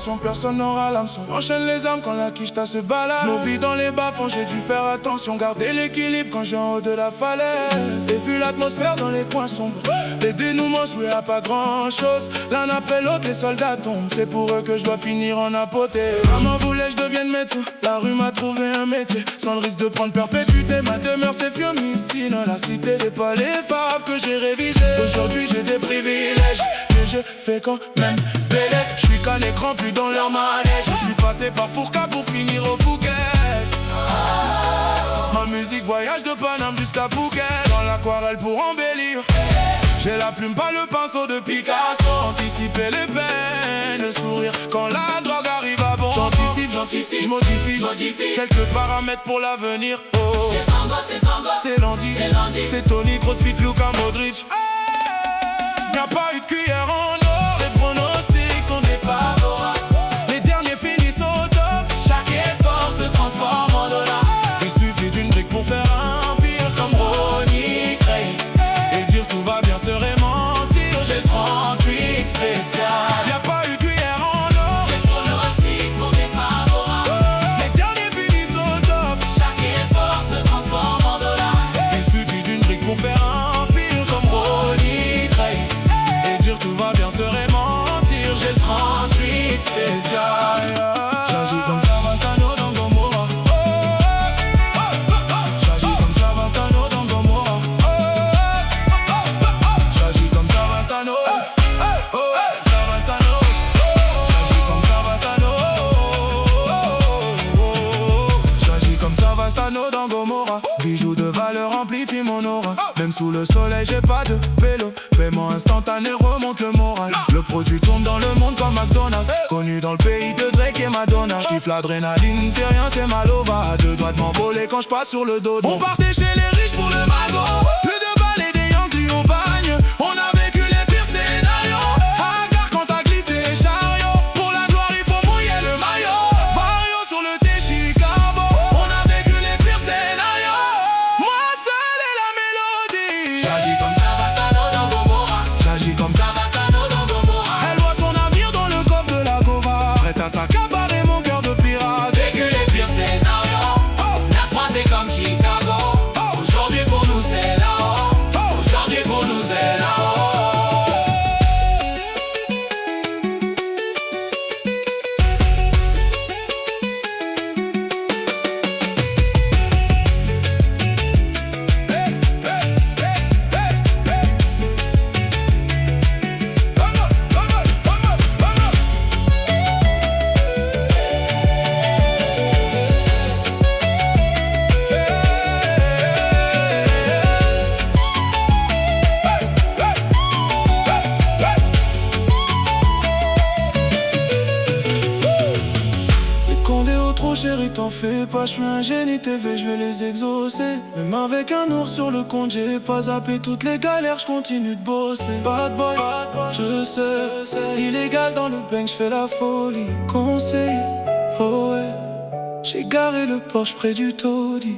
attention, personne n'aura l'hameçon. Enchaîne les armes quand la quiche se balade. Nos vies dans les bas-fonds, j'ai dû faire attention. Garder l'équilibre quand j'ai en haut de la falaise. Et vu l'atmosphère dans les coins sombres, les dénouements joués à pas grand chose. L'un après l'autre, les soldats tombent. C'est pour eux que je dois finir en apothèse. Maman voulait que je devienne médecin. La rue m'a trouvé un métier. Sans le risque de prendre perpétuité. Ma demeure c'est Fiume ici dans la cité. C'est pas les fables que j'ai révisé. Aujourd'hui j'ai des privilèges, mais je fais quand même bélec. Je suis qu'un écran plus dans leur manège. Je suis passé par Fourca pour finir au Fouquet. Ma musique voyage de Paname jusqu'à Phuket. Dans l'aquarelle pour embellir. J'ai la plume, pas le pinceau de Picasso. Anticiper les peines, le sourire quand la drogue arrive à bon. J'anticipe, je modifie quelques paramètres pour l'avenir. Oh. C'est Landy, c'est Tony, CrossFit, Luka Modric. Y'a pas eu de cuillère en or, les pronostics sont défavorables. Les derniers finissent au top, chaque effort se transforme en dollars. Il suffit d'une brique pour faire un empire comme Ronnie Cray. Et dire tout va bien serait mentir, j'ai le 38 spécial. Y'a pas eu de cuillère en or, les pronostics sont défavorables. Les derniers finissent au top, chaque effort se transforme en dollars. Il suffit d'une brique pour faire un empire comme Ronnie Cray. Et dire tout va bien serait mentir, j'ai le 38 spécial. J'agis comme Savastano dans Gomorrah. J'agis comme Savastano dans Gomorrah. J'agis comme Savastano. Savastano. J'agis comme Savastano. J'agis comme Savastano dans Gomorrah. Bijoux de valeur amplifient mon aura. Même sous le soleil j'ai pas de vélo. Paiement instantané remonte le moral. Le produit tourne dans le monde comme McDonald's. Connu dans le pays de Drake et Madonna. J'kiffe l'adrénaline, c'est rien, c'est Malova. À deux doigts de m'envoler quand j'passe sur le dos. On partait chez les riches pour le magot. Plus de balles et des Yankees au bagne. On a vécu les pires scénarios. À gare quand t'as glissé les chariots. Pour la gloire il faut mouiller le maillot. Vario sur le Chicago. On a vécu les pires scénarios. Moi seul est la mélodie. J'agis comme Savastano dans Gomorrah. J'agis comme Savastano dans Gomorrah. Elle voit son avenir dans le coffre de la Gova. Prête à s'accaparer mon cœur de pirate. Vécu les pires scénarios. La France c'est comme Chicago. Aujourd'hui pour nous c'est là-haut. Aujourd'hui pour nous c'est là-haut. Trop chéri, t'en fais pas, je suis un génie TV, je vais les exaucer. Même avec un ours sur le compte, j'ai pas zappé toutes les galères, je continue de bosser. Bad boy, je sais, illégal dans le bang, je fais la folie. Conseil, oh ouais, j'ai garé le Porsche près du taudis.